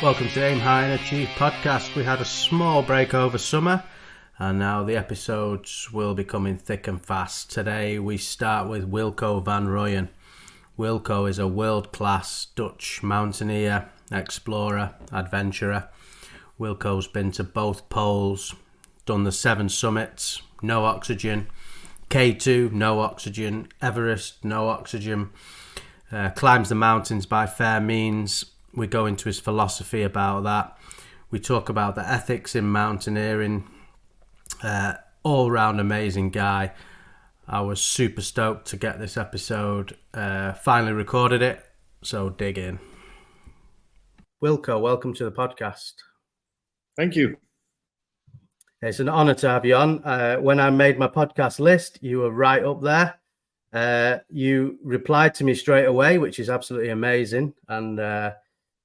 Welcome to Aim High and Achieve podcast. We had a small break over summer and now the episodes will be coming thick and fast. Today we start with Wilco van Rooijen. Wilco is a world-class Dutch mountaineer, explorer, adventurer. Wilco's been to both poles, done the 7 summits, no oxygen, K2, no oxygen, Everest, no oxygen, climbs the mountains by fair means. We go into his philosophy about that. We talk about the ethics in mountaineering. All-round amazing guy. I was super stoked to get this episode. Finally recorded it, so dig in. Wilco, welcome to the podcast. Thank you. It's an honour to have you on. When I made my podcast list, you were right up there. You replied to me straight away, which is absolutely amazing. And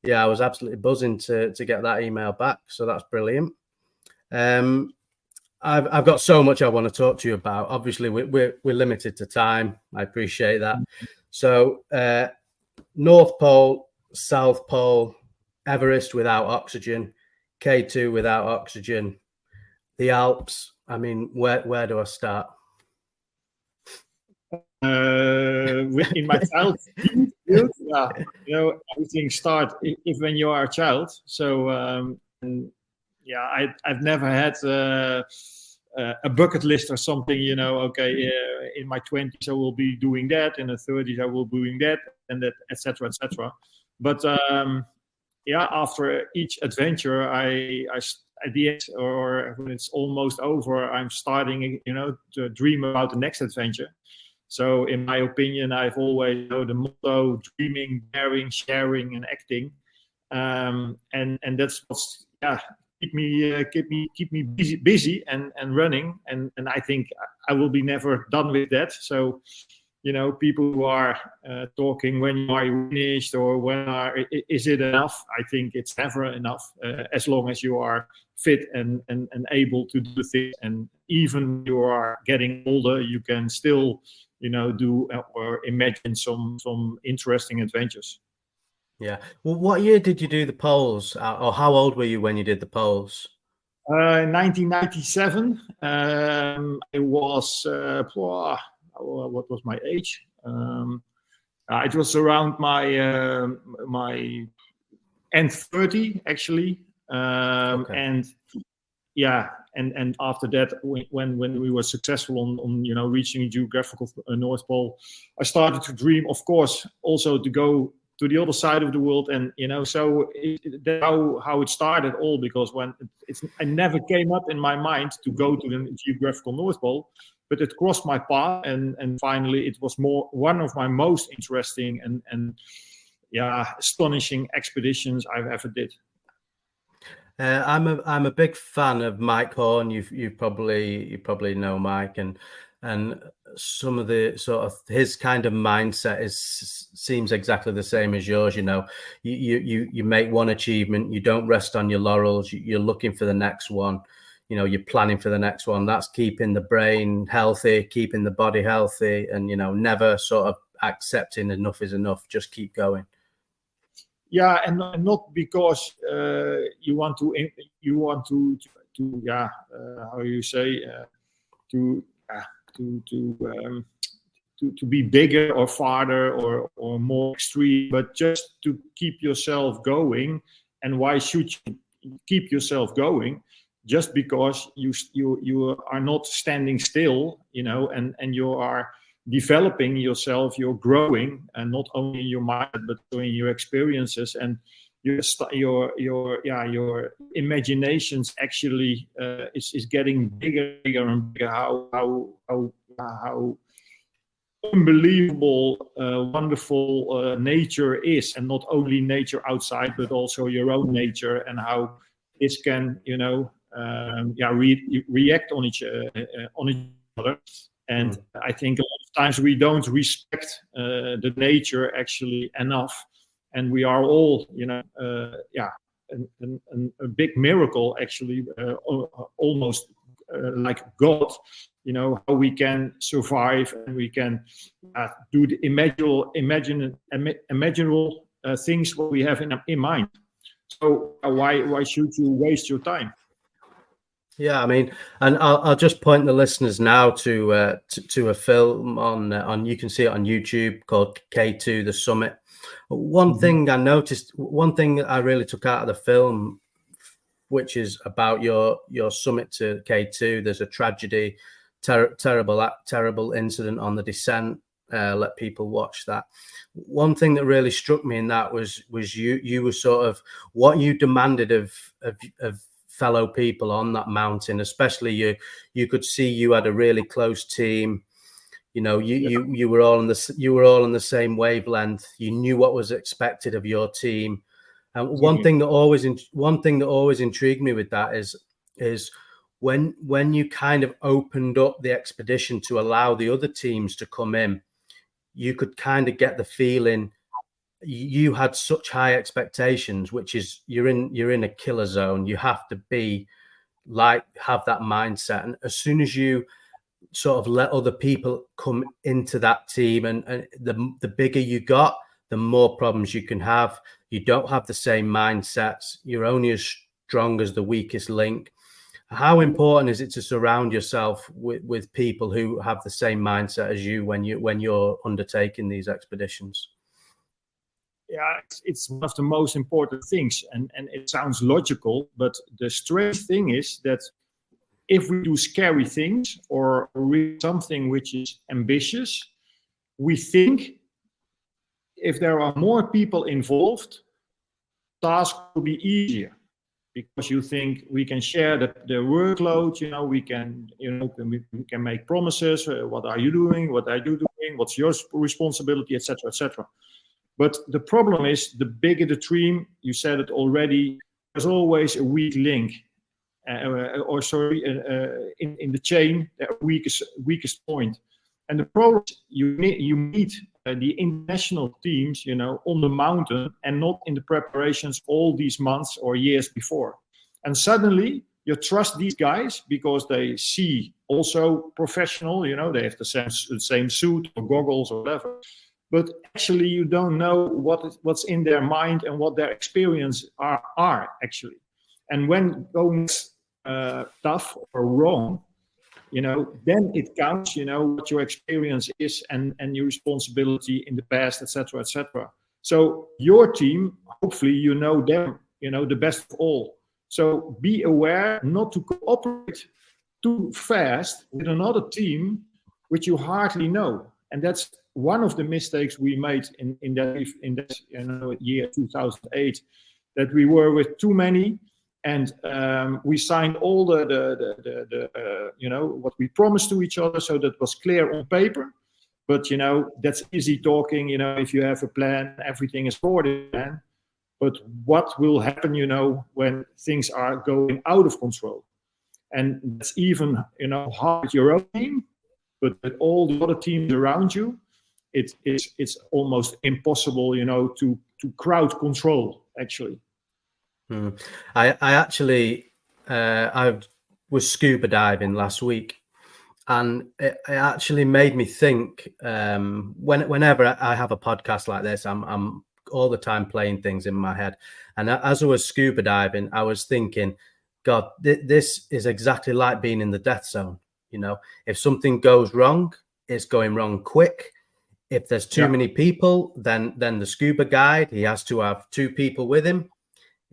I was absolutely buzzing to get that email back. So that's brilliant. I've got so much I want to talk to you about. Obviously, we're limited to time. I appreciate that. So North Pole, South Pole, Everest without oxygen, K2 without oxygen, the Alps. I mean, where do I start? In my child, everything starts if when you are a child. So I've never had a bucket list or something. In my 20s I will be doing that, in the 30s I will be doing that, and that, etc., etc. But after each adventure, I at the end, or when it's almost over, I'm starting, to dream about the next adventure. So in my opinion, I've always the motto: dreaming, daring, sharing, and acting, and that's what's keep me busy and running, and I think I will be never done with that. So people who are talking when you are finished or is it enough? I think it's never enough, as long as you are fit and able to do things, and even you are getting older, you can still do or imagine some interesting adventures. Yeah. Well, what year did you do the poles, or how old were you when you did the poles? 1997. I was what was my age? It was around my end 30 actually. Okay. And after that, when we were successful on reaching the geographical North Pole, I started to dream, of course, also to go to the other side of the world. And so that's how it started all, because I never came up in my mind to go to the geographical North Pole, but it crossed my path, and finally it was one of my most interesting and astonishing expeditions I've ever did. I'm a big fan of Mike Horn. You probably know Mike, and some of the sort of his kind of mindset seems exactly the same as yours. You make one achievement, you don't rest on your laurels. You're looking for the next one. You're planning for the next one. That's keeping the brain healthy, keeping the body healthy, and never sort of accepting enough is enough. Just keep going. Yeah, and not because you want to how you say to be bigger or farther or more extreme, but just to keep yourself going. And why should you keep yourself going? Just because you are not standing still, and you are developing yourself, you're growing, and not only in your mind but in your experiences, and your imaginations actually is getting bigger and bigger. How unbelievable, wonderful nature is, and not only nature outside but also your own nature, and how this can react on each other. And I think a lot of times we don't respect the nature actually enough, and we are all, a big miracle actually, almost like God. How we can survive, and we can do the imaginable things what we have in mind. So why should you waste your time? Yeah, I mean, and I'll just point the listeners now to a film on you can see it on YouTube called K2 The Summit. One thing I noticed, one thing that I really took out of the film, which is about your summit to K2. There's a tragedy, terrible incident on the descent. Let people watch that. One thing that really struck me in that was you were sort of what you demanded of fellow people on that mountain, especially you could see you had a really close team. You know, you were all on the same wavelength. You knew what was expected of your team. And one thing that always intrigued me with that is when you kind of opened up the expedition to allow the other teams to come in, you could kind of get the feeling you had such high expectations, which is you're in a killer zone. You have to have that mindset. And as soon as you sort of let other people come into that team, and the bigger you got, the more problems you can have. You don't have the same mindsets. You're only as strong as the weakest link. How important is it to surround yourself with people who have the same mindset as you when you're undertaking these expeditions? Yeah, it's one of the most important things, and it sounds logical, but the strange thing is that if we do scary things or read something which is ambitious, we think if there are more people involved, tasks will be easier because you think we can share the workload. We can make promises. What are you doing? What are you doing? What's your responsibility, etc., etc. But the problem is, the bigger the team, you said it already, there's always a weak link, in the chain, the weakest point. And the problem is you meet the international teams, on the mountain and not in the preparations all these months or years before. And suddenly you trust these guys because they see also professional, they have the same suit or goggles or whatever. But actually you don't know what's in their mind and what their experience are actually. And when going tough or wrong, then it counts, what your experience is and your responsibility in the past, etc., etc. So your team, hopefully you know them, the best of all. So be aware not to cooperate too fast with another team which you hardly know. And that's one of the mistakes we made in that year 2008, that we were with too many. And we signed all the what we promised to each other, so that was clear on paper. But that's easy talking. If you have a plan, everything is according to plan. But what will happen, when things are going out of control? And that's even hard with your own team, but with all the other teams around you, it's almost impossible, to crowd control actually. I actually I was scuba diving last week, and it actually made me think. Whenever I have a podcast like this, I'm all the time playing things in my head, and as I was scuba diving, I was thinking, God, this is exactly like being in the death zone. If something goes wrong, it's going wrong quick. If there's too many people, then the scuba guide, he has to have 2 people with him.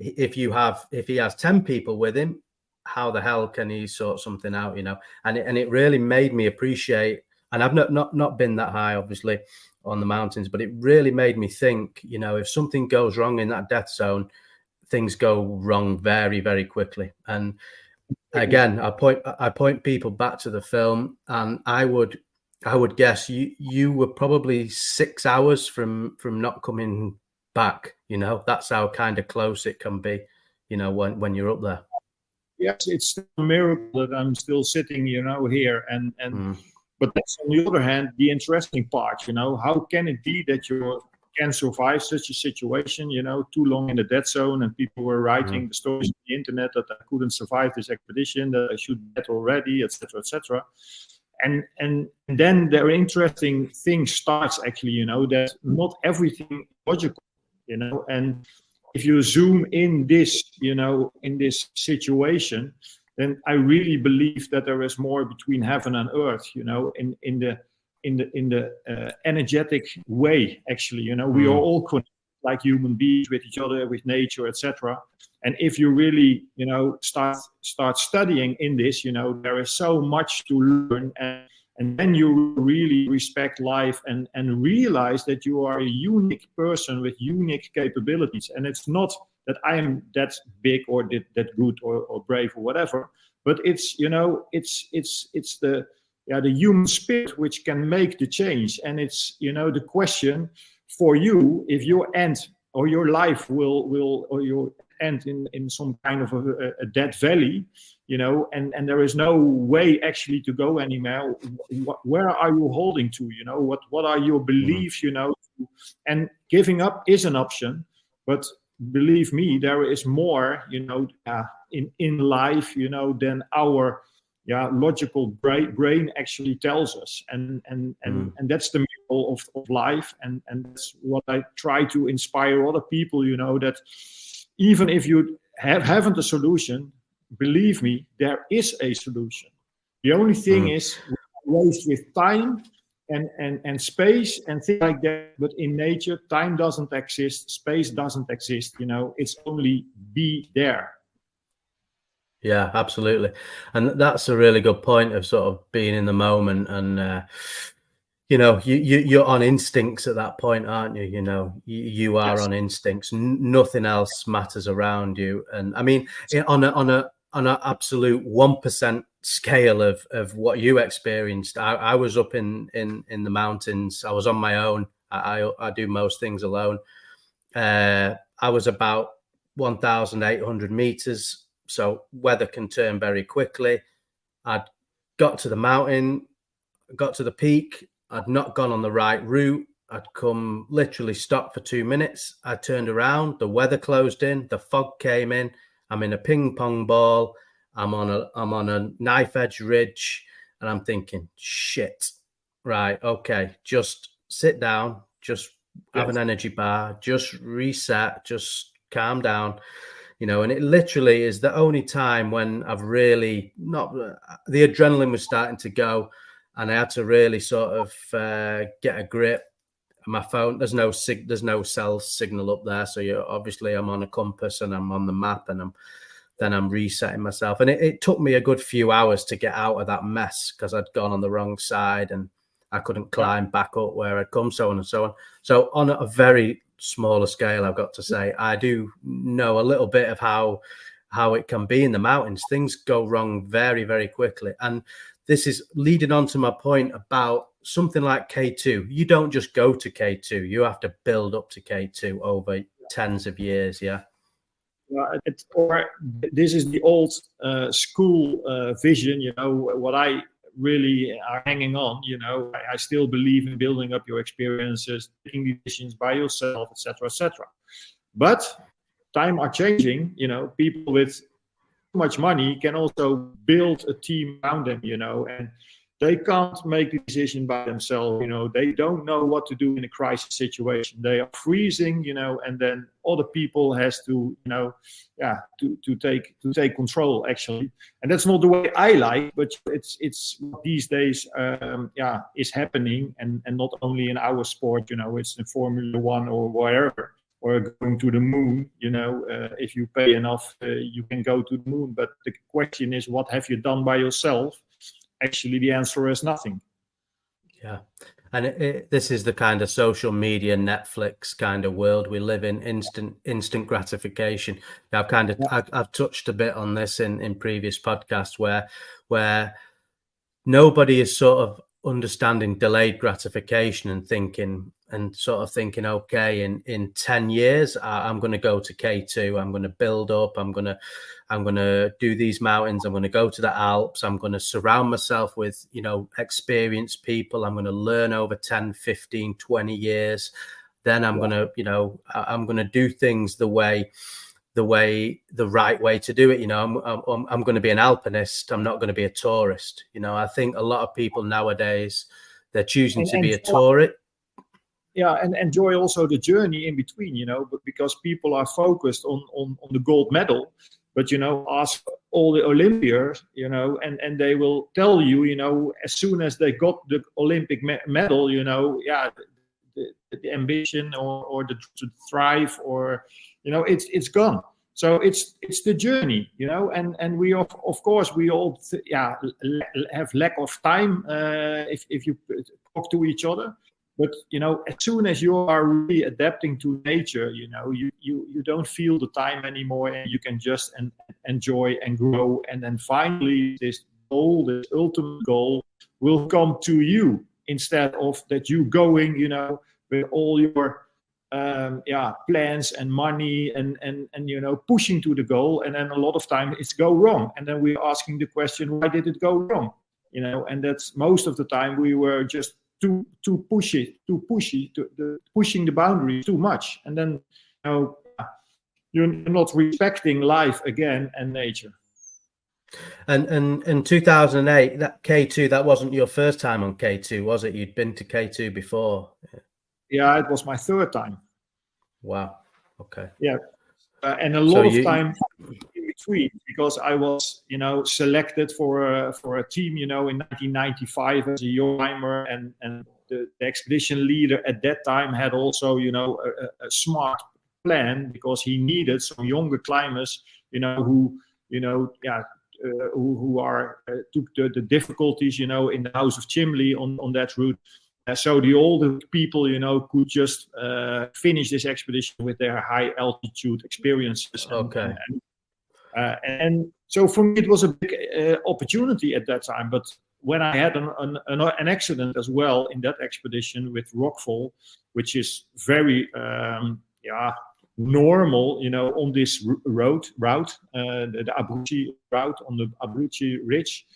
If he has 10 people with him, how the hell can he sort something out? And it really made me appreciate. And I've not been that high, obviously, on the mountains, but it really made me think. If something goes wrong in that death zone, things go wrong very, very quickly. And again, I point people back to the film, and I would guess you were probably 6 hours from not coming back. That's how kind of close it can be, when you're up there. Yes, it's still a miracle that I'm still sitting, here. But that's, on the other hand, the interesting part. How can it be that you can survive such a situation? Too long in the dead zone, and people were writing the stories on the internet that I couldn't survive this expedition, that I should be dead already, etc., etc. And then the interesting thing starts actually. That not everything is logical. And if you zoom in this, in this situation, then I really believe that there is more between heaven and earth, in the energetic way. Actually, we are all connected like human beings with each other, with nature, etc. And if you really, start studying in this, there is so much to learn, and then you really respect life and realize that you are a unique person with unique capabilities. And it's not that I am that big or that good or brave or whatever, but it's, it's the human spirit which can make the change. And it's, the question for you, if your end or your life will or your end in some kind of a dead valley, and there is no way actually to go anymore. Where are you holding to? What are your beliefs? And giving up is an option, but believe me, there is more, in life, than our logical brain actually tells us, and that's the miracle of life, and that's what I try to inspire other people. That even if you haven't a solution, believe me, there is a solution. The only thing is waste with time and space and things like that. But in nature, time doesn't exist, space doesn't exist. It's only be there. Yeah, absolutely. And that's a really good point of sort of being in the moment. And, you're on instincts at that point, aren't you? You are Yes. on instincts. Nothing else matters around you. And I mean, on an absolute 1% scale of what you experienced, I was up in the mountains. I was on my own. I do most things alone. I was about 1,800 meters. So weather can turn very quickly. I'd got to the mountain, got to the peak. I'd not gone on the right route. I'd come literally stopped for 2 minutes. I turned around. The weather closed in. The fog came in. I'm in a ping pong ball. I'm on a knife edge ridge, and I'm thinking, shit. Right, okay. Just sit down. Just have an energy bar. Just reset. Just calm down. And it literally is the only time when I've really the adrenaline was starting to go, and I had to really sort of get a grip. My phone, there's no cell signal up there, so obviously I'm on a compass and I'm on the map, and I'm resetting myself. And it took me a good few hours to get out of that mess because I'd gone on the wrong side and I couldn't climb back up where I'd come, so on and so on. So on a very smaller scale, I've got to say, I do know a little bit of how it can be in the mountains. Things go wrong very, very quickly. And this is leading on to my point about something like K2. You don't just go to K2. You have to build up to K2 over tens of years. Yeah. This is the old school vision, what I really are hanging on. I still believe in building up your experiences, taking decisions by yourself, etc., etc. But time are changing. People with too much money can also build a team around them. And they can't make the decision by themselves. They don't know what to do in a crisis situation. They are freezing. And then other people has to, to take control actually. And that's not the way I like, but it's these days, is happening, and not only in our sport. It's in Formula One or wherever, or going to the moon. If you pay enough, you can go to the moon. But the question is, what have you done by yourself? Actually, the answer is nothing. Yeah. And this is the kind of social media, Netflix kind of world we live in. Instant gratification. I've touched a bit on this in previous podcasts where nobody is sort of understanding delayed gratification and thinking, okay, in 10 years, I'm going to go to K2. I'm going to build up. I'm going to do these mountains. I'm going to go to the Alps. I'm going to surround myself with, experienced people. I'm going to learn over 10, 15, 20 years. Then I'm going to do things the right way to do it. I'm going to be an alpinist. I'm not going to be a tourist. I think a lot of people nowadays, they're choosing to be a tourist. and enjoy also the journey in between, but because people are focused on the gold medal. But, ask all the Olympians, and they will tell you, as soon as they got the Olympic medal, the ambition or the to thrive, or, it's gone. So it's the journey, and we of course we all have lack of time if you talk to each other. But, as soon as you are really adapting to nature, you don't feel the time anymore, and you can just enjoy and grow. And then finally, this goal, this ultimate goal, will come to you instead of that you going, with all your plans and money and pushing to the goal. And then a lot of time it's go wrong. And then we're asking the question, why did it go wrong? And that's most of the time we were just too pushy, pushing the boundaries too much, and then you're not respecting life again and nature. And in 2008, that K2, that wasn't your first time on K2, was it? You'd been to K2 before. Yeah, it was my third time. Wow. Okay. Yeah, and a lot of time in between, because I was, selected for a team, in 1995 as a young climber, and the expedition leader at that time had also, a smart plan, because he needed some younger climbers, who took the difficulties, in the House of Chimley on that route. So the older people, could just finish this expedition with their high altitude experiences. Okay. And so for me, it was a big opportunity at that time. But when I had an accident as well in that expedition with rockfall, which is very normal, on this route, the Abruzzi route on the Abruzzi Ridge.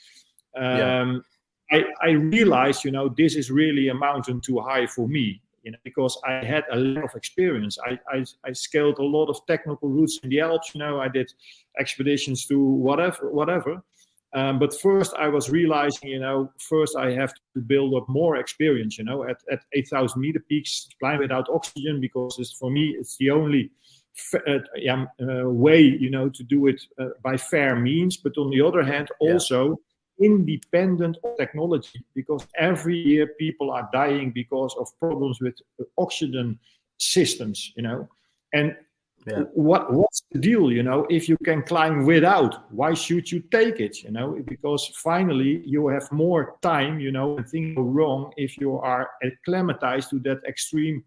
I realized, this is really a mountain too high for me, because I had a lot of experience. I scaled a lot of technical routes in the Alps. I did expeditions to whatever. But first I was realizing, first I have to build up more experience, at 8,000 meter peaks, climb without oxygen, because for me, it's the only way, to do it by fair means. But on the other hand, also independent of technology, because every year people are dying because of problems with oxygen systems, and what's the deal, if you can climb without, why should you take it, because finally you have more time, and things go wrong if you are acclimatized to that extreme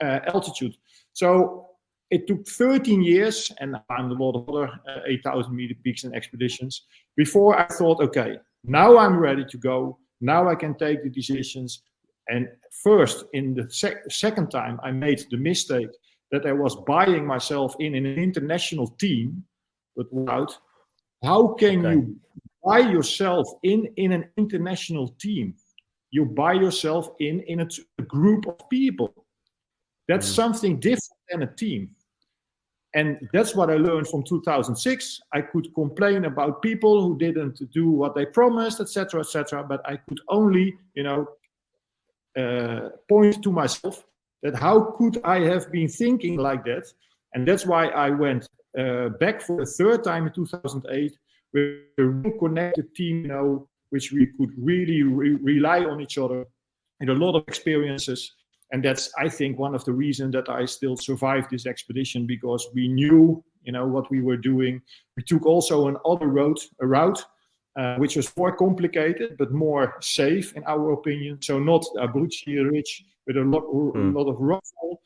altitude. So it took 13 years, and I climbed a lot of other 8,000 meter peaks and expeditions before I thought, okay, now I'm ready to go. Now I can take the decisions. And first, in the second time, I made the mistake that I was buying myself in an international team, but without. How can you buy yourself in an international team? You buy yourself in a group of people. That's something different than a team. And that's what I learned from 2006. I could complain about people who didn't do what they promised, etc., but I could only, point to myself that how could I have been thinking like that? And that's why I went back for the third time in 2008 with a real connected team, which we could really rely on each other, and a lot of experiences. And that's, I think, one of the reasons that I still survived this expedition, because we knew, what we were doing. We took also a route, which was more complicated, but more safe in our opinion. So not Abruzzi Ridge with a lot of rockfall.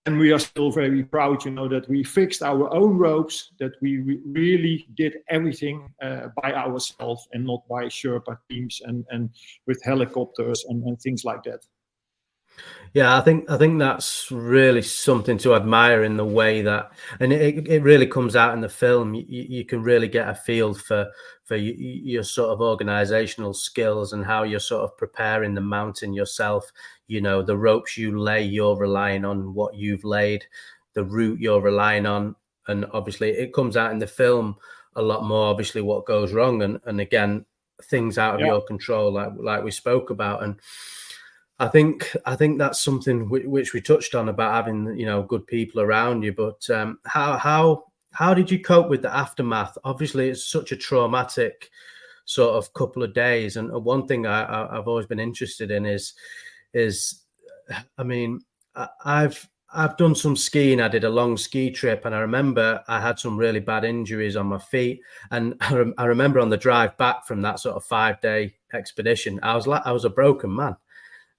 And we are still very proud, that we fixed our own ropes, that we really did everything by ourselves and not by Sherpa teams and with helicopters and things like that. Yeah, I think that's really something to admire in the way that, and it really comes out in the film. You can really get a feel for your sort of organizational skills and how you're sort of preparing the mountain yourself. The ropes you lay, you're relying on what you've laid, the route you're relying on, and obviously it comes out in the film a lot more. Obviously, what goes wrong, and again, things out of your control, like we spoke about. And I think that's something which we touched on about having, good people around you. But how did you cope with the aftermath? Obviously, it's such a traumatic sort of couple of days. And one thing I've always been interested in is I mean, I've done some skiing. I did a long ski trip, and I remember I had some really bad injuries on my feet. And I remember on the drive back from that sort of 5-day expedition, I was a broken man.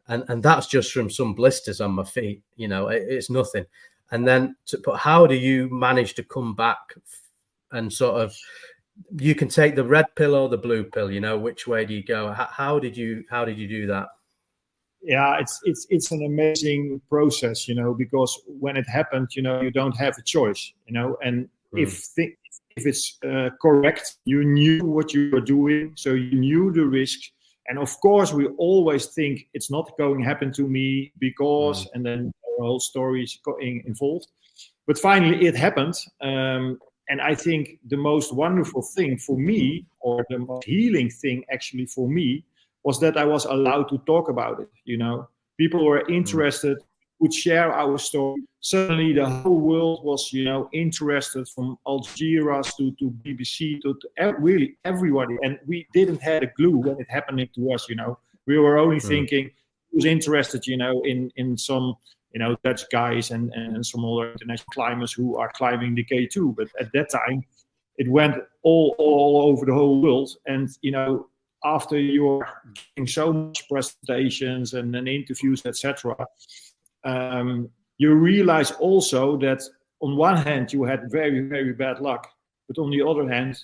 And that's just from some blisters on my feet. It's nothing. And then, but how do you manage to come back and sort of, you can take the red pill or the blue pill, which way do you go? How did you do that? Yeah, it's an amazing process, because when it happened, you don't have a choice, and if it's correct, you knew what you were doing, so you knew the risk. And of course, we always think it's not going to happen to me because, and then the whole story is involved. But finally, it happened. And I think the most wonderful thing for me, or the most healing thing actually for me, was that I was allowed to talk about it. People were interested, would share our story. Suddenly, the whole world was, interested, from Al Jazeera to BBC to really everybody. And we didn't have a clue when it happened to us. We were only thinking, who was interested, in some, Dutch guys and some other international climbers who are climbing the K2. But at that time, it went all over the whole world. And after you're getting so much presentations and interviews, etc., you realize also that on one hand you had very, very bad luck, but on the other hand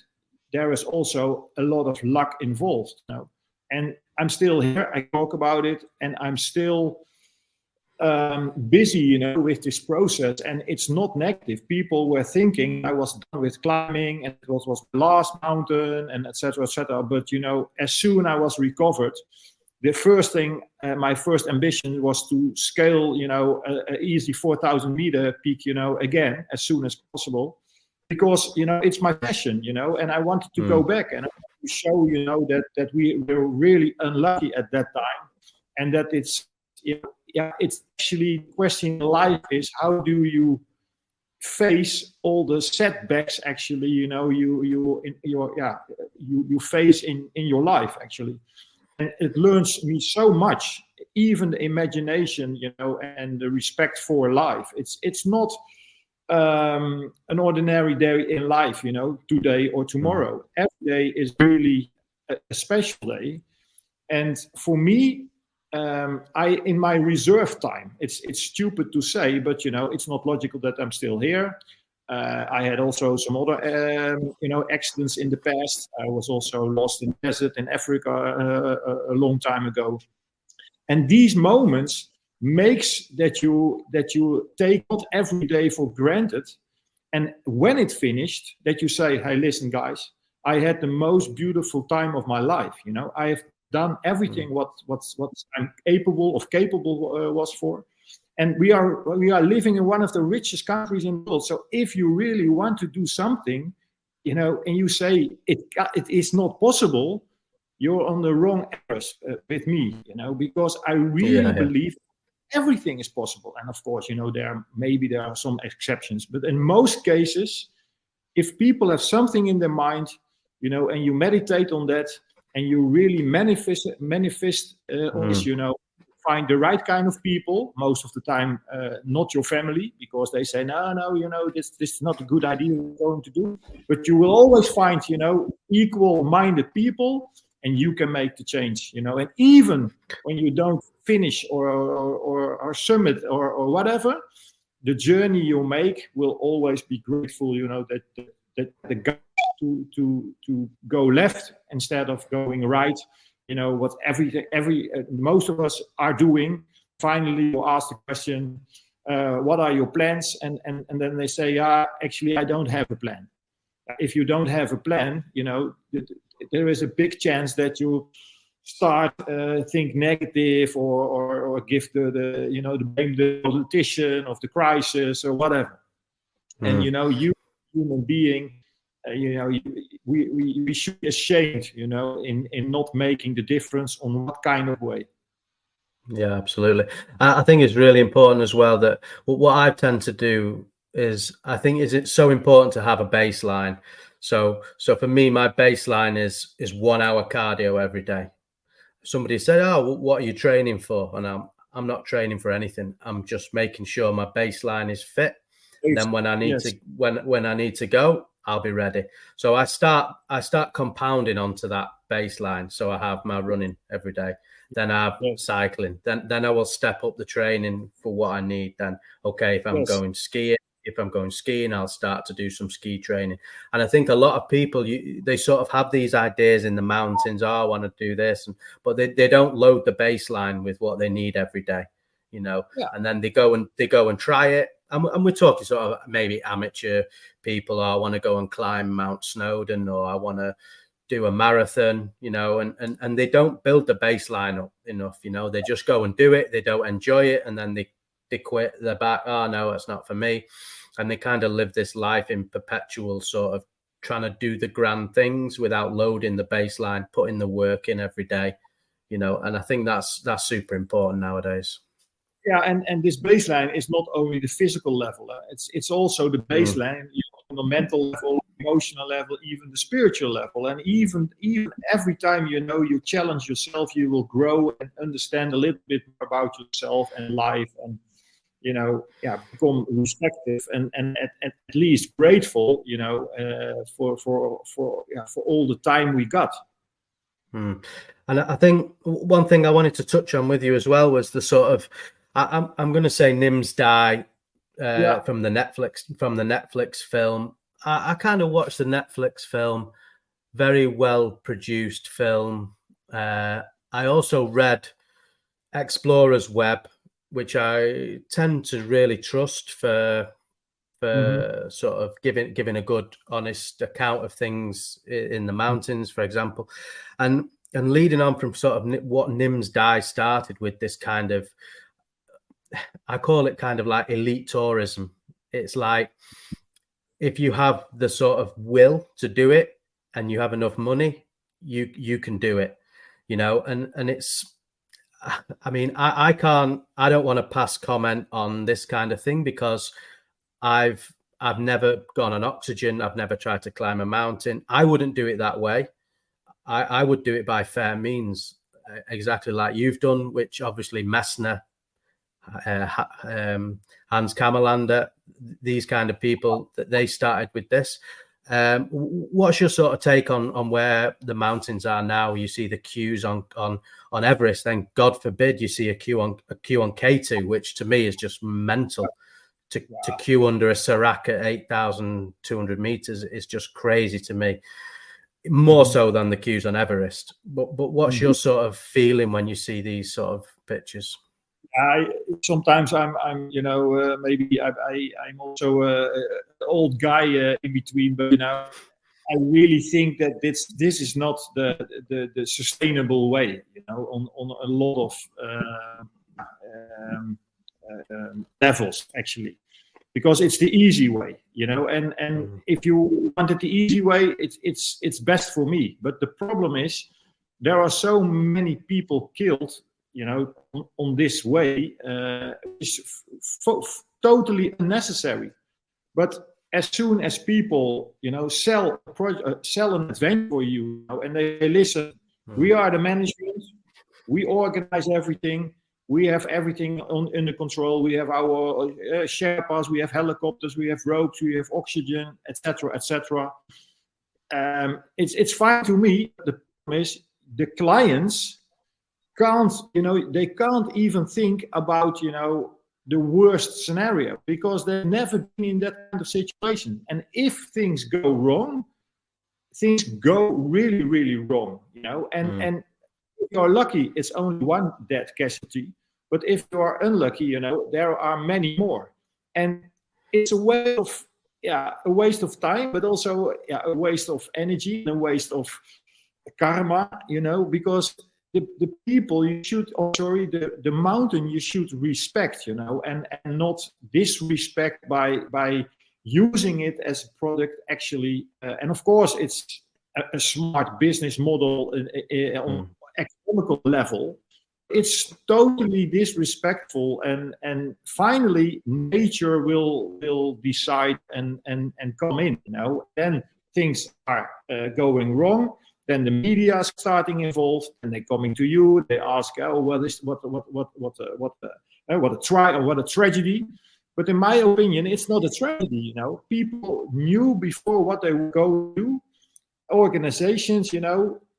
there is also a lot of luck involved now. And I'm still here, I talk about it, and I'm still busy, with this process, and it's not negative. People were thinking I was done with climbing and it was the last mountain and etc. But as soon as I was recovered, the first thing, my first ambition was to scale, a easy 4,000 meter peak, again as soon as possible, because it's my passion, and I wanted to go back and to show, that we were really unlucky at that time, and that it's it's actually the question in life is, how do you face all the setbacks actually, you face in your life actually. And it learns me so much, even the imagination, and the respect for life. It's not an ordinary day in life, today or tomorrow. Every day is really a special day. And for me, in my reserve time, it's stupid to say, but it's not logical that I'm still here. I had also some other accidents in the past. I was also lost in the desert in Africa a long time ago. And these moments makes that you take not every day for granted. And when it finished, that you say, hey, listen, guys, I had the most beautiful time of my life. I have done everything what I'm capable was for. And we are living in one of the richest countries in the world. So if you really want to do something, and you say it is not possible, you're on the wrong errors with me, because I really believe everything is possible. And of course, there are some exceptions, but in most cases, if people have something in their mind, and you meditate on that, and you really manifest on this, find the right kind of people, most of the time not your family, because they say, no, this is not a good idea we're going to do. But you will always find, equal-minded people, and you can make the change, And even when you don't finish or summit or whatever, the journey you make will always be grateful, that the guy to go left instead of going right, what most of us are doing. Finally, you ask the question, what are your plans? And then they say, actually, I don't have a plan. If you don't have a plan, there is a big chance that you start think negative or give the blame the politician of the crisis or whatever. And you human being, we should be ashamed, in not making the difference on what kind of way. Yeah, absolutely. I think it's really important as well that what I tend to do is I think it's so important to have a baseline. So for me, my baseline is 1 hour cardio every day. Somebody said, "Oh, what are you training for?" And I'm not training for anything. I'm just making sure my baseline is fit. Then when I need Yes, to when I need to go, I'll be ready. So I start compounding onto that baseline. So I have my running every day. Then I have yes, cycling. Then I will step up the training for what I need. Then okay, yes. if I'm going skiing, I'll start to do some ski training. And I think a lot of people they sort of have these ideas in the mountains. Oh, I want to do this, but they don't load the baseline with what they need every day, Yeah, and then they go and try it. And we're talking sort of maybe amateur people. Oh, I want to go and climb Mount Snowdon, or I want to do a marathon, and they don't build the baseline up enough. They just go and do it. They don't enjoy it, and then they quit. They're back. Oh no, it's not for me, and they kind of live this life in perpetual sort of trying to do the grand things without loading the baseline, putting the work in every day. And I think that's super important nowadays. yeah, and this baseline is not only the physical level. It's also the baseline on the mental level, emotional level, even the spiritual level, and even every time you challenge yourself, you will grow and understand a little bit more about yourself and life, and become respective and at least grateful, for all the time we got. And I think one thing I wanted to touch on with you as well was the sort of I'm going to say Nims Die Yeah. from the Netflix film. I kind of watched the Netflix film, very well produced film. I also read Explorer's Web, which I tend to really trust for sort of giving a good, honest account of things in the mountains, for example, and leading on from sort of what Nims Die started with this kind of, I call it kind of like elite tourism. It's like if you have the sort of will to do it and you have enough money, you can do it, and it's. I mean, I can't. I don't want to pass comment on this kind of thing because I've never gone on oxygen. I've never tried to climb a mountain. I wouldn't do it that way. I would do it by fair means, exactly like you've done, which obviously Messner, Hans Kammerlander, these kind of people, that they started with this. What's your sort of take on where the mountains are now? You see the queues on Everest, then God forbid you see a queue on K2, which to me is just mental. To queue under a Serac at 8,200 meters is just crazy to me, more so than the queues on Everest. But what's your sort of feeling when you see these sort of pictures? Sometimes I'm maybe I'm also an old guy in between, but I really think that this is not the sustainable way, on a lot of levels actually, because it's the easy way, and if you wanted the easy way, it's best for me. But the problem is there are so many people killed, on this way, is totally unnecessary. But as soon as people, sell an adventure for you, and they listen, we are the management, we organize everything, we have everything under control, we have our Sherpas, we have helicopters, we have ropes, we have oxygen, etc., etc. It's fine to me. The problem is the clients can't, they can't even think about, the worst scenario, because they've never been in that kind of situation. And if things go wrong, things go really, really wrong, and if you're lucky, it's only one dead casualty. But if you are unlucky, there are many more. And it's a waste of time, but also a waste of energy and a waste of karma, because the people you should, the mountain you should respect, and not disrespect by using it as a product actually. And of course, it's a smart business model on economical level, it's totally disrespectful, and finally nature will decide and come in, then things are going wrong, then the media is starting involved, and they're coming to you, they ask, what a tragedy. But in my opinion, it's not a tragedy. People knew before what they were going to do. Organizations,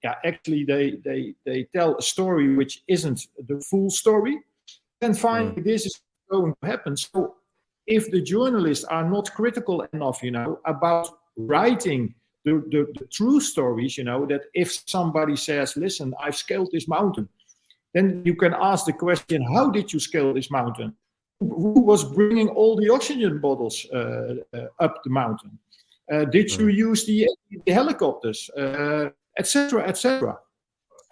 actually they tell a story which isn't the full story. And finally, this is going to happen. So if the journalists are not critical enough, about writing the true stories, that if somebody says, listen, I've scaled this mountain, then you can ask the question, how did you scale this mountain? Who was bringing all the oxygen bottles up the mountain? Did you use the helicopters, etc., etc.?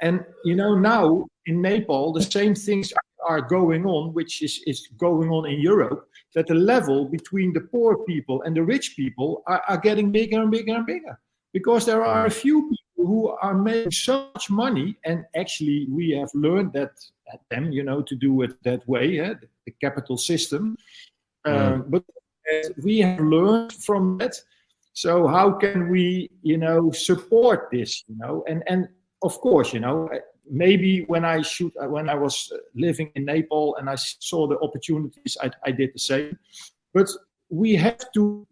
And now in Nepal, the same things are going on, which is going on in Europe. That the level between the poor people and the rich people are getting bigger and bigger and bigger, because there are a few people who are making so much money, and actually we have learned that at them, to do it that way, the capital system. But we have learned from that. So how can we, support this, and of course, maybe when I was living in Nepal and I saw the opportunities, I did the same. But we have to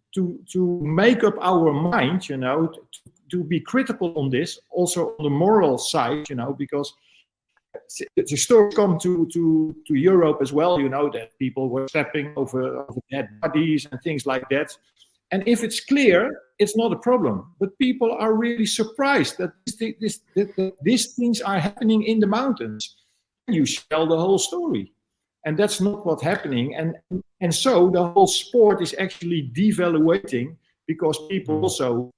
make up our mind, to be critical on this, also on the moral side, because the stories come to Europe as well, that people were stepping over dead bodies and things like that. And if it's clear, it's not a problem. But people are really surprised that these things are happening in the mountains. You tell the whole story. And that's not what's happening. And so the whole sport is actually devaluating, because people also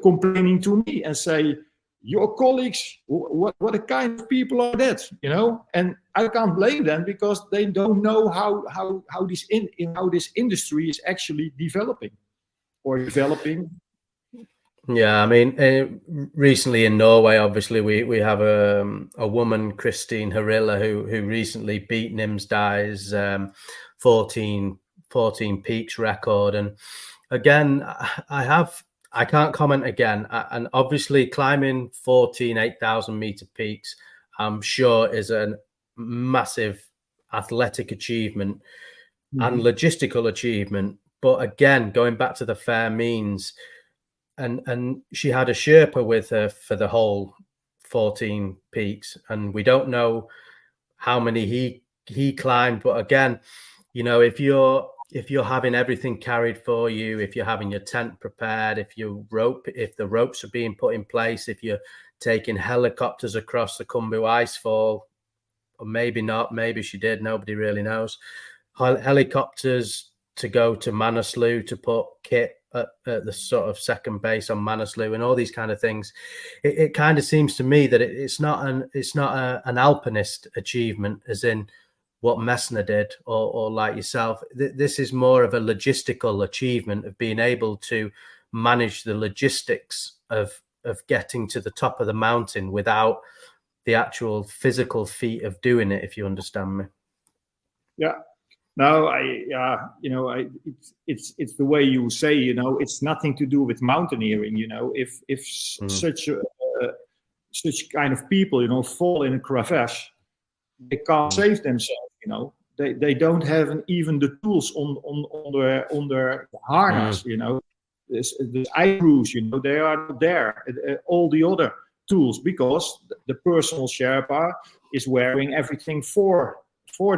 complaining to me and say, your colleagues, what a kind of people are that, And I can't blame them, because they don't know how this industry is actually developing. Yeah, I mean, recently in Norway, obviously we have a woman, Christine Harilla, who recently beat Nimsdai's 14 peaks record. And again, I can't comment again. And obviously climbing 8,000 meter peaks, I'm sure is a massive athletic achievement and logistical achievement. But again, going back to the fair means, and she had a Sherpa with her for the whole 14 peaks, and we don't know how many he climbed. But again, if you're having everything carried for you, if you're having your tent prepared, if the ropes are being put in place, if you're taking helicopters across the Khumbu Icefall, or maybe not, maybe she did, nobody really knows, helicopters to go to Manaslu to put kit at the sort of second base on Manaslu, and all these kind of things. It kind of seems to me that it's not an alpinist achievement, as in what Messner did, or like yourself. This is more of a logistical achievement of being able to manage the logistics of getting to the top of the mountain without the actual physical feat of doing it, if you understand me. Yeah. No, it's the way you say, it's nothing to do with mountaineering, if such kind of people, fall in a crevasse, they can't save themselves, they don't have even the tools on their harness, the eye crews, they are there, all the other tools, because the personal Sherpa is wearing everything for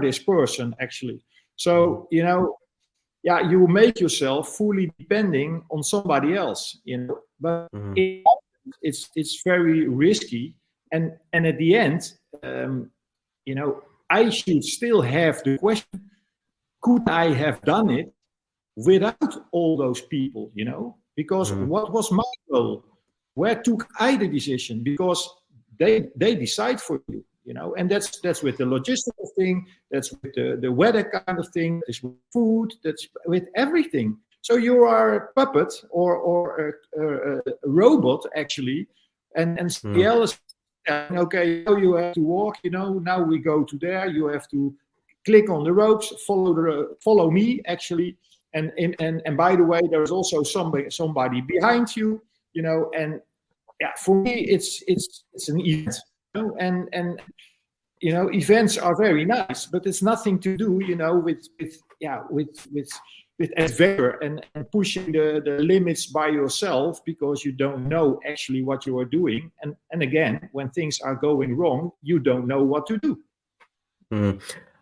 this person, actually. So, you make yourself fully depending on somebody else, but it's very risky. And at the end, I should still have the question, could I have done it without all those people, because what was my role? Where took I the decision? Because they decide for you. And that's with the logistical thing, that's with the weather kind of thing, that's with food, that's with everything. So you are a puppet or a robot, actually, and somebody else okay, now you have to walk, now we go to there, you have to click on the ropes, follow me actually, and by the way, there's also somebody behind you, and for me it's an event, and events are very nice, but it's nothing to do with adventure and pushing the limits by yourself, because you don't know actually what you are doing, and again, when things are going wrong, you don't know what to do.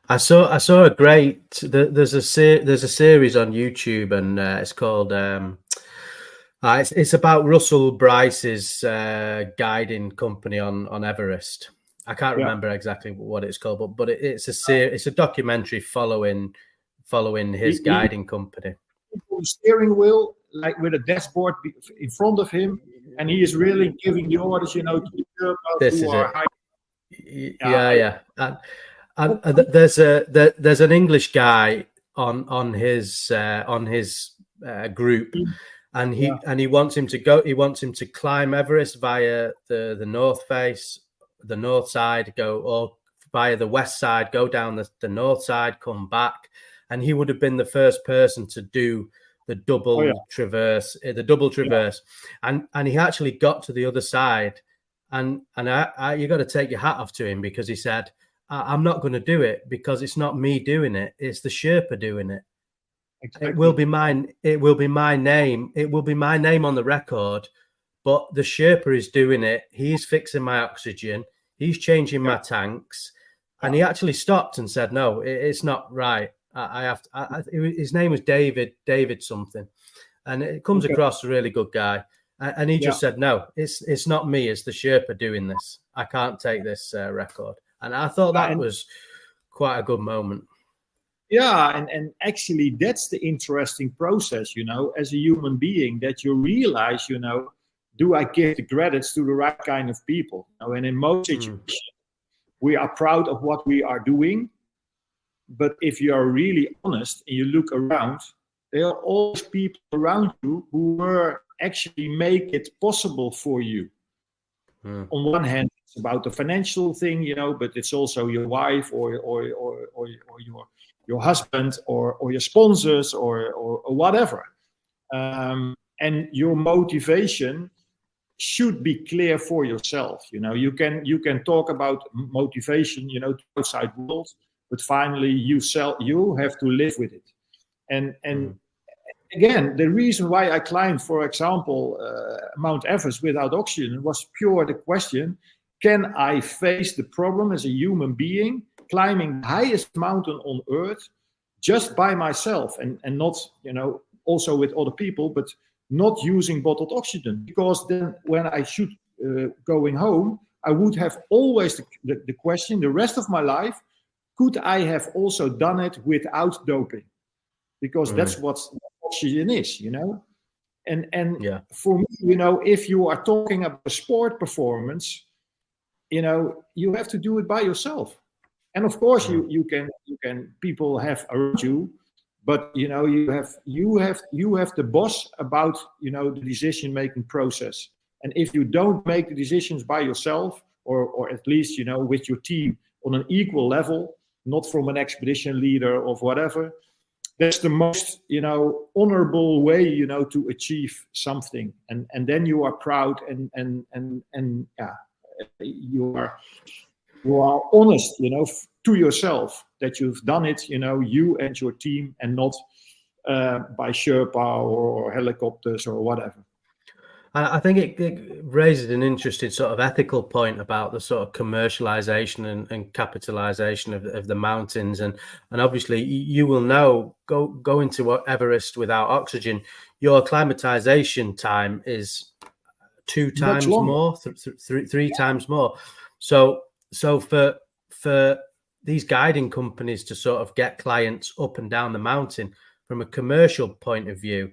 I saw a great. There's a series on YouTube, and it's called. It's about Russell Bryce's guiding company on Everest. I can't remember exactly what it's called, but it's a documentary following his guiding company. The steering wheel, like with a dashboard in front of him, and he is really giving the orders, to the Sherpa. This is it. Yeah. And there's an English guy on his group, and he wants him to go. He wants him to climb Everest via the north face, the north side, go, or via the west side, go down the north side, come back, and he would have been the first person to do the double traverse, and he actually got to the other side, and you got to take your hat off to him, because he said, I'm not going to do it because it's not me doing it. It's the Sherpa doing it. Exactly. It will be mine. It will be my name. It will be my name on the record, but the Sherpa is doing it. He's fixing my oxygen. He's changing my tanks. And he actually stopped and said, no, it's not right. I have to, his name was David something. And it comes across a really good guy. And he just said, no, it's not me. It's the Sherpa doing this. I can't take this record. And I thought that was quite a good moment. Yeah, and actually that's the interesting process, as a human being, that you realize, do I give the credits to the right kind of people? And in most situations, we are proud of what we are doing. But if you are really honest and you look around, there are always people around you who were actually make it possible for you. On one hand, it's about the financial thing, but it's also your wife or your husband or your sponsors or whatever. And your motivation should be clear for yourself. You can talk about motivation, to outside world, but finally you have to live with it. And again, the reason why I climbed, for example, Mount Everest without oxygen was pure the question: can I face the problem as a human being climbing the highest mountain on earth just by myself, and not, also with other people, but not using bottled oxygen? Because then when I should going home, I would have always the question the rest of my life: could I have also done it without doping? Because that's what oxygen is, And for me, if you are talking about sport performance, you have to do it by yourself. And of course, you can people have around you, but you have the boss about the decision making process. And if you don't make the decisions by yourself, or at least with your team on an equal level, not from an expedition leader or whatever, that's the most honorable way to achieve something, and then you are proud and you are honest to yourself that you've done it, you and your team, and not by Sherpa or helicopters or whatever. I think it raises an interesting sort of ethical point about the sort of commercialization and capitalization of the mountains. And obviously you will know, going to Everest without oxygen, your acclimatization time is 2 times more, 3 times more. So for these guiding companies to sort of get clients up and down the mountain, from a commercial point of view,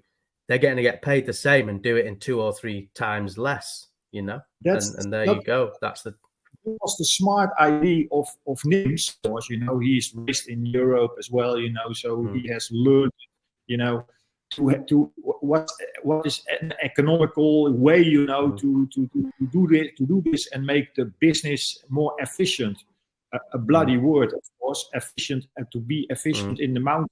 they're going to get paid the same and do it in 2 or 3 times less, and there you go. That was the smart idea of Nims. He's raised in Europe as well, so he has learned, to what is an economical way, you know, to do this and make the business more efficient. A bloody word, of course, efficient, and to be efficient in the mountain.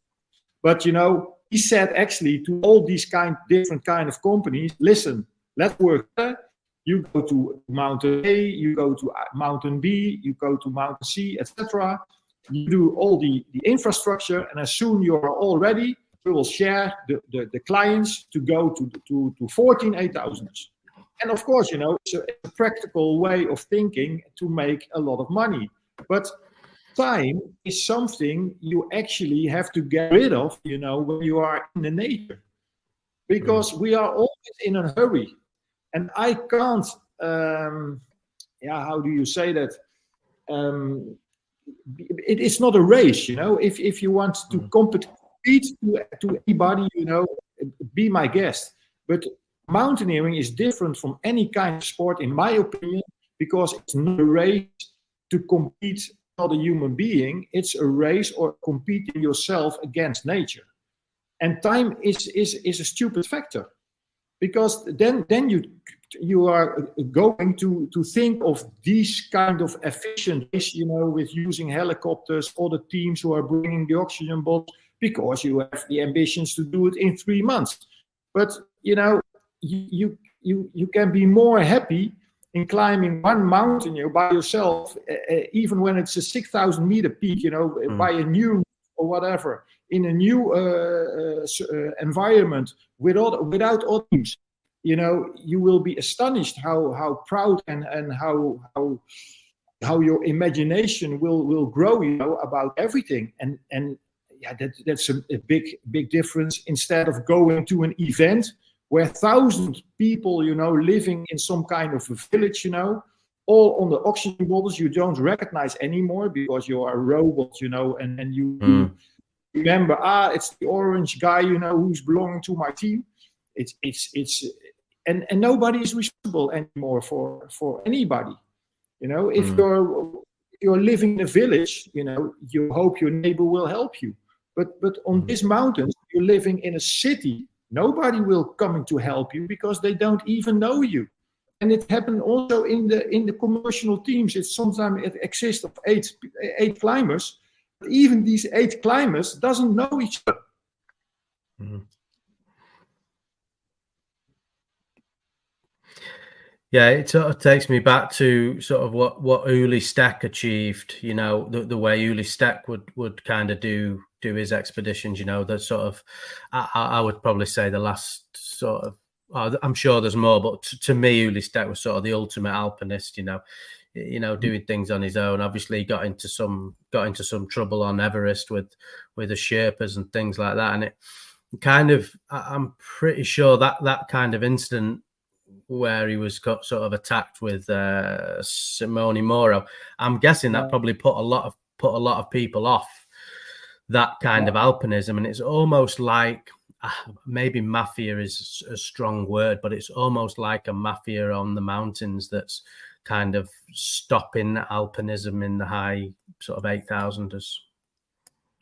But you know, he said actually to all these different kind of companies, listen, let's work there. You go to mountain A, you go to mountain B, you go to mountain C, etc. You do all the infrastructure, and as soon you are all ready, we will share the clients to go to 14 8,000s. And of course, you know, it's a practical way of thinking to make a lot of money. But time is something you actually have to get rid of, you know, when you are in the nature. Because we are always in a hurry. And I can't, how do you say that? It's not a race, you know. If you want to compete to anybody, you know, be my guest. But mountaineering is different from any kind of sport, in my opinion, because it's not a race to compete another human being. It's a race or competing yourself against nature. And time is a stupid factor, because then you are going to think of these kind of efficient ways, you know, with using helicopters, or the teams who are bringing the oxygen bottles, because you have the ambitions to do it in 3 months. But you know, you can be more happy in climbing one mountain, you know, by yourself, even when it's a 6,000 meter peak, you know, by a new or whatever, in a new environment without other teams. You know, you will be astonished how proud and how your imagination will grow, you know, about everything. And yeah, that's a big difference. Instead of going to an event where thousands of people, you know, living in some kind of a village, you know, all on the oxygen bottles you don't recognize anymore because you are robots, you know, and you remember, it's the orange guy, you know, who's belonging to my team. And nobody is responsible anymore for anybody. You know, if you're living in a village, you know, you hope your neighbor will help you. But on these mountains, you're living in a city. Nobody will come to help you because they don't even know you. And it happened also in the commercial teams. Sometimes it exists of eight climbers. But even these 8 climbers doesn't know each other. Yeah, it sort of takes me back to sort of what Uli Steck achieved. You know, the way Uli Steck would kind of do his expeditions. You know, the sort of I would probably say the last sort of. I'm sure there's more, but to me, Uli Steck was sort of the ultimate alpinist. You know, doing things on his own. Obviously, he got into some trouble on Everest with the Sherpas and things like that. And it kind of, I'm pretty sure that kind of incident where he was sort of attacked with Simone Moro, I'm guessing that probably put a lot of people off that kind of alpinism. And it's almost like, maybe mafia is a strong word, but it's almost like a mafia on the mountains that's kind of stopping alpinism in the high sort of 8,000ers.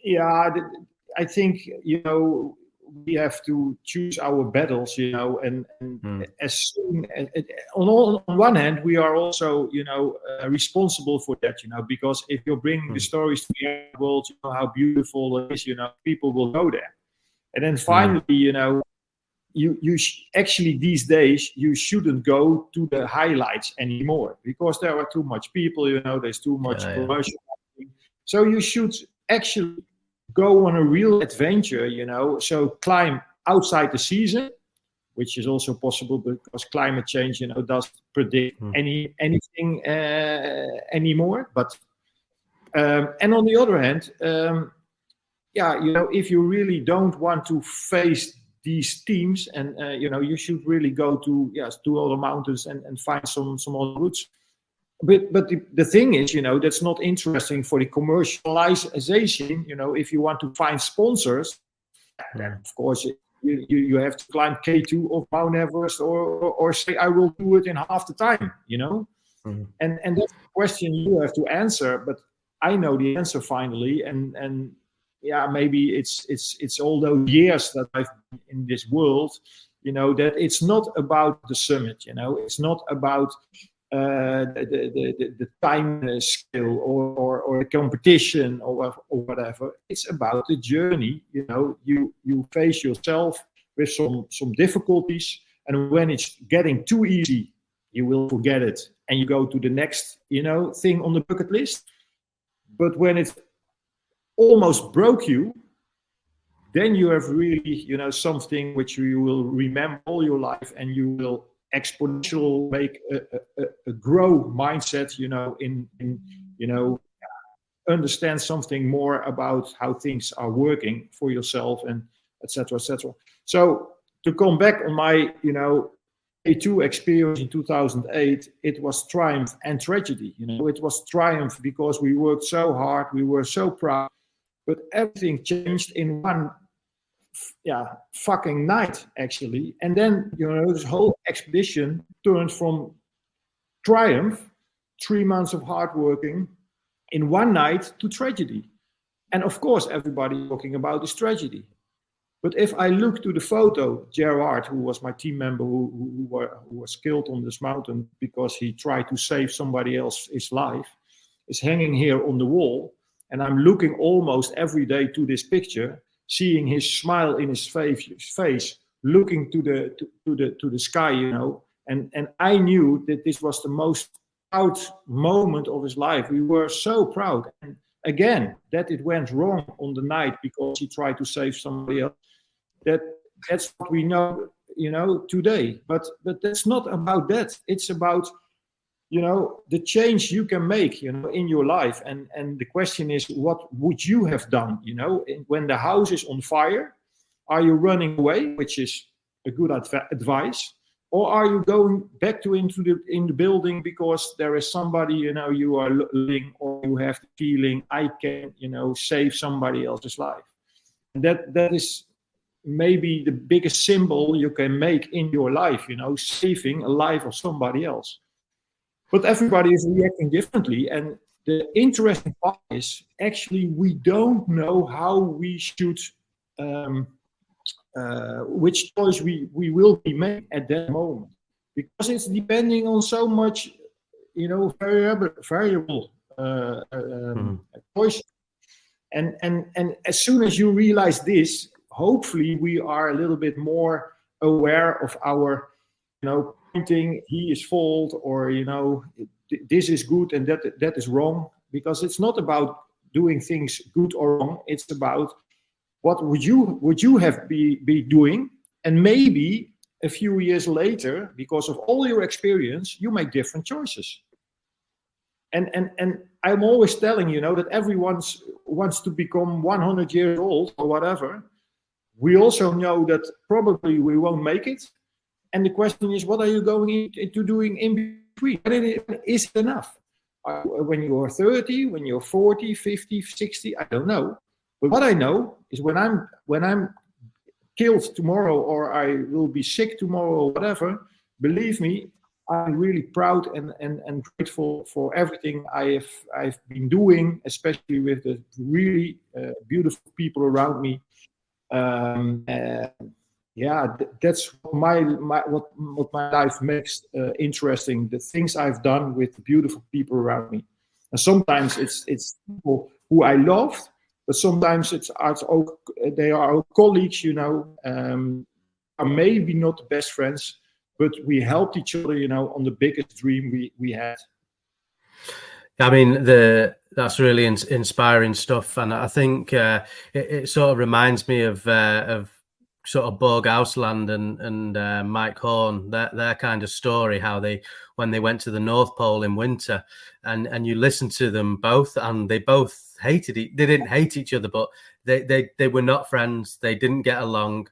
Yeah, I think, you know, we have to choose our battles, you know, and as soon as, on one hand, we are also, you know, responsible for that, you know, because if you're bringing the stories to the world, you know, how beautiful it is, you know, people will go there. And then finally, you know, you actually these days, you shouldn't go to the highlights anymore because there are too much people, you know, there's too much commercial. So you should actually go on a real adventure, you know, so climb outside the season, which is also possible because climate change, you know, doesn't predict anything anymore. But and on the other hand, you know, if you really don't want to face these teams, and you know, you should really go to other mountains and find some other routes. But the thing is, you know, that's not interesting for the commercialization. You know, if you want to find sponsors, then of course you have to climb K2 of Mount Everest, or say I will do it in half the time. You know, and that's the question you have to answer. But I know the answer finally, and yeah, maybe it's all those years that I've been in this world, that it's not about the summit. It's not about the time scale or the competition or whatever. It's about the journey. You face yourself with some difficulties, and when it's getting too easy, you will forget it and you go to the next thing on the bucket list. But when it almost broke you, then you have really something which you will remember all your life, and you will exponential make a grow mindset, in understand something more about how things are working for yourself, and etc., etc. So to come back on my A2 experience in 2008, it was triumph and tragedy. It was triumph because we worked so hard, we were so proud, but everything changed in one fucking night, actually. And then this whole expedition turned from triumph, 3 months of hard working, in one night, to tragedy. And of course everybody talking about this tragedy. But if I look to the photo, Gerard, who was my team member, who was killed on this mountain because he tried to save somebody else's life, is hanging here on the wall. And I'm looking almost every day to this picture, seeing his smile in his face, looking to the sky, and I knew that this was the most proud moment of his life. We were so proud. And again, that it went wrong on the night because he tried to save somebody else. That's what we know, today. But that's not about that. It's about the change you can make, in your life. And the question is, what would you have done, when the house is on fire? Are you running away, which is a good advice? Or are you going back in the building because there is somebody, you are loving, or you have the feeling, I can, save somebody else's life? And that is maybe the biggest symbol you can make in your life, saving a life of somebody else. But everybody is reacting differently. And the interesting part is, actually, we don't know how we should, which choice we will be made at that moment. Because it's depending on so much, variable choice. And as soon as you realize this, hopefully we are a little bit more aware of our, pointing, he is fault, or this is good and that is wrong, because it's not about doing things good or wrong. It's about what would you have be doing, and maybe a few years later, because of all your experience, you make different choices. And I'm always telling that everyone wants to become 100 years old or whatever. We also know that probably we won't make it. And the question is, what are you going into doing in between? Is it enough? When you're 30, when you're 40, 50, 60, I don't know. But what I know is when I'm killed tomorrow, or I will be sick tomorrow, or whatever, believe me, I'm really proud and grateful for everything I've been doing, especially with the really beautiful people around me. That's what my life makes interesting. The things I've done with the beautiful people around me, and sometimes it's people who I loved, but sometimes they are our colleagues. Are maybe not the best friends, but we helped each other. On the biggest dream we had. I mean, that's really inspiring stuff, and I think it sort of reminds me of sort of Borg Ausland and Mike Horn, their kind of story, how when they went to the North Pole in winter, and you listen to them both, and they both they didn't hate each other, but they were not friends. They didn't get along.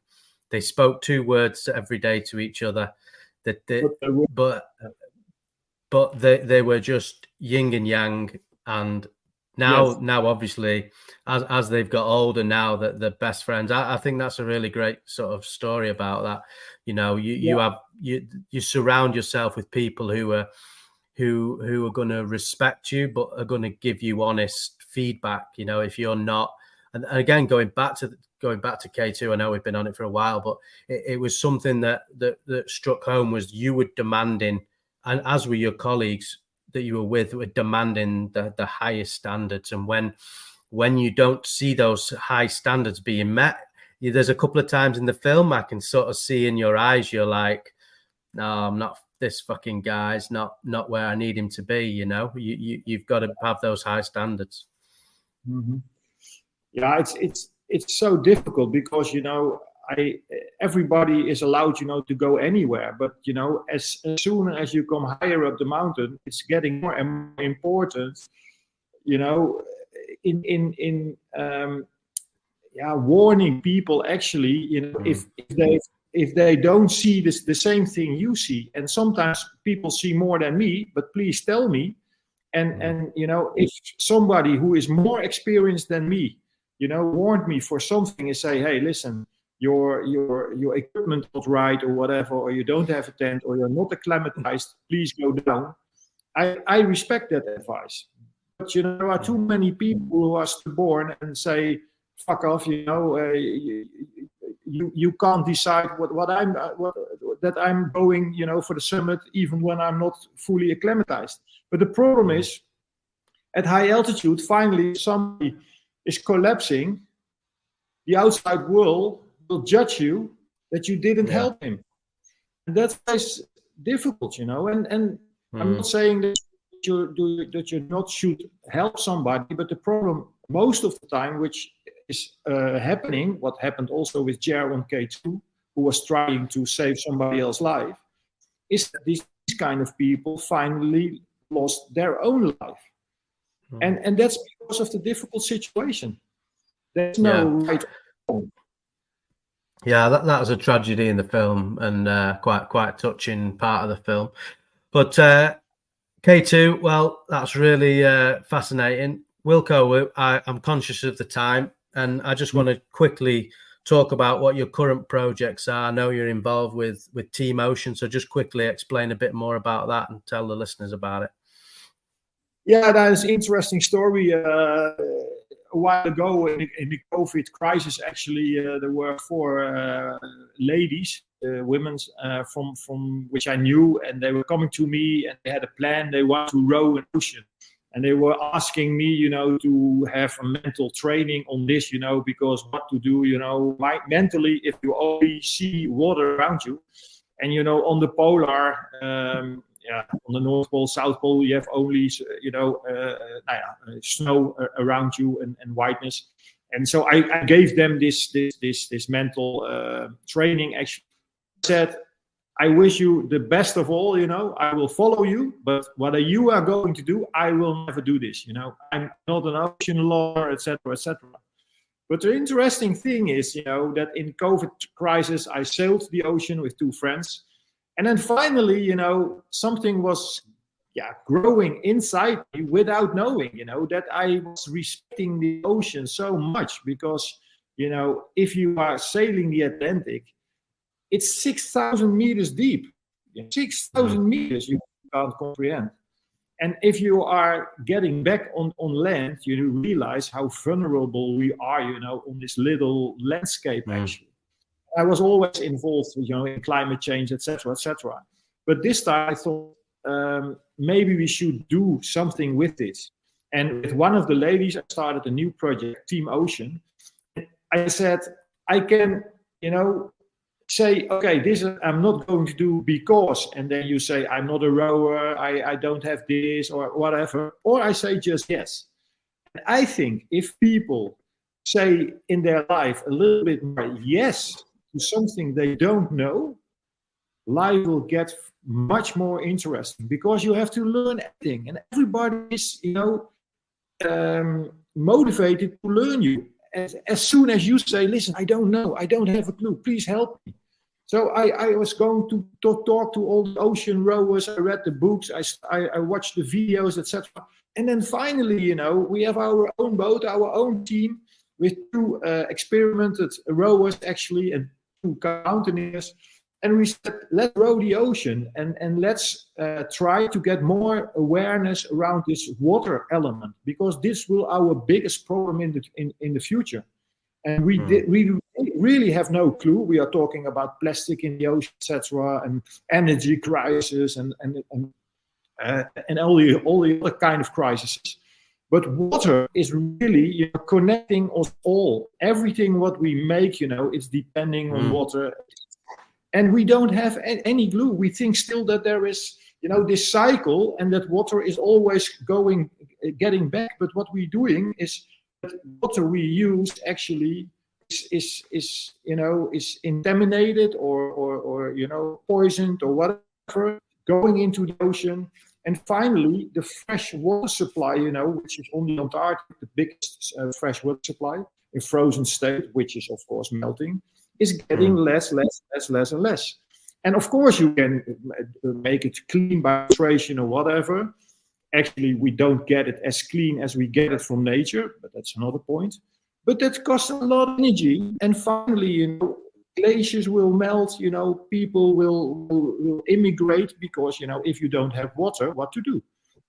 They spoke 2 words every day to each other. But they were just yin and yang. And now obviously, as they've got older, now that they're best friends, I think that's a really great sort of story about that. You surround yourself with people who are going to respect you, but are going to give you honest feedback. If you're not, And again, going back to K2, I know we've been on it for a while, but it was something that struck home, was you were demanding, and as were your colleagues that you were with, were demanding the highest standards. And when you don't see those high standards being met, there's a couple of times in the film I can sort of see in your eyes, you're like, no, I'm not, this fucking guy's not where I need him to be. You've got to have those high standards. Mm-hmm. Yeah, it's so difficult because everybody is allowed to go anywhere, but as soon as you come higher up the mountain, it's getting more and more important. Warning people actually, if they don't see the same thing you see, and sometimes people see more than me, but please tell me. And if somebody who is more experienced than me, warned me for something and say, hey, listen, your equipment not right or whatever, or you don't have a tent, or you're not acclimatized, please go down. I respect that advice. But there are too many people who are stubborn and say, fuck off, you can't decide that I'm going, for the summit, even when I'm not fully acclimatized. But the problem is, at high altitude, finally somebody is collapsing. The outside world will judge you that you didn't help him. And that's difficult, and I'm not saying that you not should help somebody, but the problem most of the time, which is happening, what happened also with Jer on K2, who was trying to save somebody else's life, is that these kind of people finally lost their own life. And that's because of the difficult situation. There's no right or wrong. Yeah, that was a tragedy in the film, and quite touching part of the film. But K2, well, that's really fascinating. Wilco, I'm conscious of the time, and I just want to quickly talk about what your current projects are. I know you're involved with Team Ocean, so just quickly explain a bit more about that and tell the listeners about it. Yeah, that is an interesting story. A while ago, in the COVID crisis, actually, there were 4 ladies, women from which I knew, and they were coming to me, and they had a plan. They want to row an ocean, and they were asking me, to have a mental training on this, because what to do, mentally, if you only see water around you, and on the polar. On the North Pole, South Pole, you have only, snow around you and whiteness. And so I gave them this mental training. Actually, I said, I wish you the best of all. I will follow you, but what you are going to do, I will never do this. I'm not an ocean lawyer, etc., etc. But the interesting thing is, that in COVID crisis, I sailed the ocean with 2 friends. And then finally, something was growing inside me without knowing, that I was respecting the ocean so much because, if you are sailing the Atlantic, it's 6,000 meters deep. 6,000 meters you can't comprehend. And if you are getting back on land, you realize how vulnerable we are, on this little landscape, actually. I was always involved, in climate change, etc., etc. But this time I thought maybe we should do something with this. And with one of the ladies, I started a new project, Team Ocean. I said, I can, say, okay, this I'm not going to do because, and then you say, I'm not a rower, I don't have this or whatever. Or I say just yes. And I think if people say in their life a little bit more yes to something they don't know, life will get much more interesting because you have to learn everything, and everybody is, motivated to learn you. As soon as you say, listen, I don't know, I don't have a clue, please help me. So I was going to talk to all the ocean rowers. I read the books, I watched the videos, etc. And then finally, we have our own boat, our own team with 2 experimented rowers actually, and 2 mountaineers. And we said, let's row the ocean and let's try to get more awareness around this water element, because this will our biggest problem in the future. And we really have no clue. We are talking about plastic in the ocean, etc., and energy crisis, and all the other kind of crises. But water is really connecting us all. Everything what we make, it's depending on water. And we don't have any clue. We think still that there is, this cycle, and that water is always getting back. But what we're doing is that water we use actually is contaminated or poisoned or whatever, going into the ocean. And finally, the fresh water supply, which is on the Antarctic, the biggest fresh water supply in frozen state, which is of course melting, is getting less and less. And of course, you can make it clean by filtration or whatever. Actually, we don't get it as clean as we get it from nature, but that's another point. But that costs a lot of energy. And finally, glaciers will melt, people will immigrate, because, if you don't have water, what to do?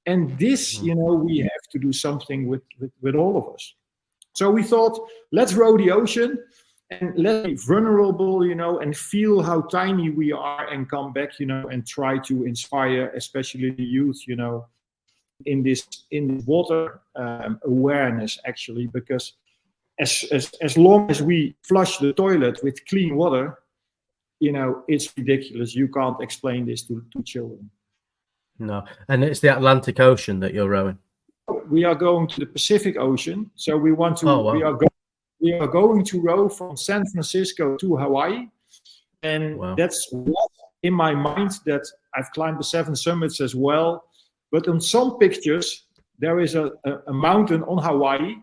And this, we have to do something with all of us. So we thought, let's row the ocean and let's be vulnerable, and feel how tiny we are, and come back, and try to inspire, especially the youth, in this water awareness, actually, because as long as we flush the toilet with clean water, it's ridiculous. You can't explain this to children. No, and it's the Atlantic Ocean that you're rowing. We are going to the Pacific Ocean, so we want to. Oh, wow. We are going to row from San Francisco to Hawaii, and that's what in my mind, that I've climbed the 7 summits as well. But on some pictures, there is a mountain on Hawaii,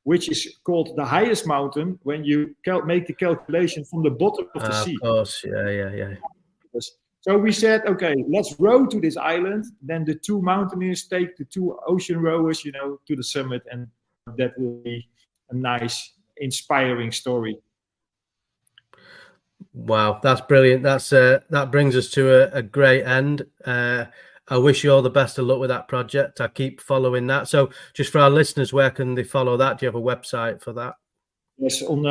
which is called the highest mountain when you make the calculation from the bottom of the sea. Of course, yeah. So we said, okay, let's row to this island. Then the 2 mountaineers take the 2 ocean rowers, to the summit, and that will be a nice, inspiring story. Wow, that's brilliant. That brings us to a great end. I wish you all the best of luck with that project. I keep following that. So just for our listeners, where can they follow that? Do you have a website for that? Yes, on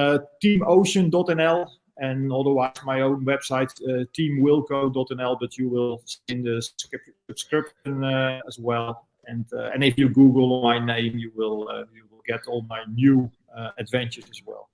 teamocean.nl, and otherwise my own website, teamwilco.nl, but you will see in the subscription as well. And if you Google my name, you will get all my new adventures as well.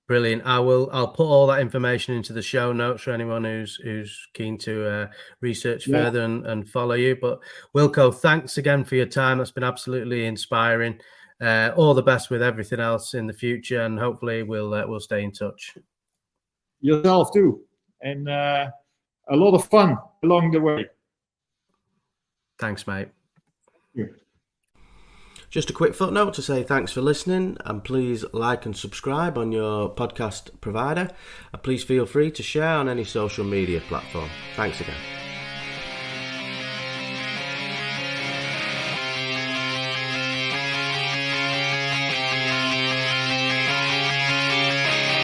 Brilliant. I'll put all that information into the show notes for anyone who's keen to research further and follow you. But Wilco, thanks again for your time. That's been absolutely inspiring. All the best with everything else in the future, and hopefully we'll stay in touch. Yourself too, and a lot of fun along the way. Thanks, mate. Yeah. Just a quick footnote to say thanks for listening, and please like and subscribe on your podcast provider, and please feel free to share on any social media platform. Thanks again.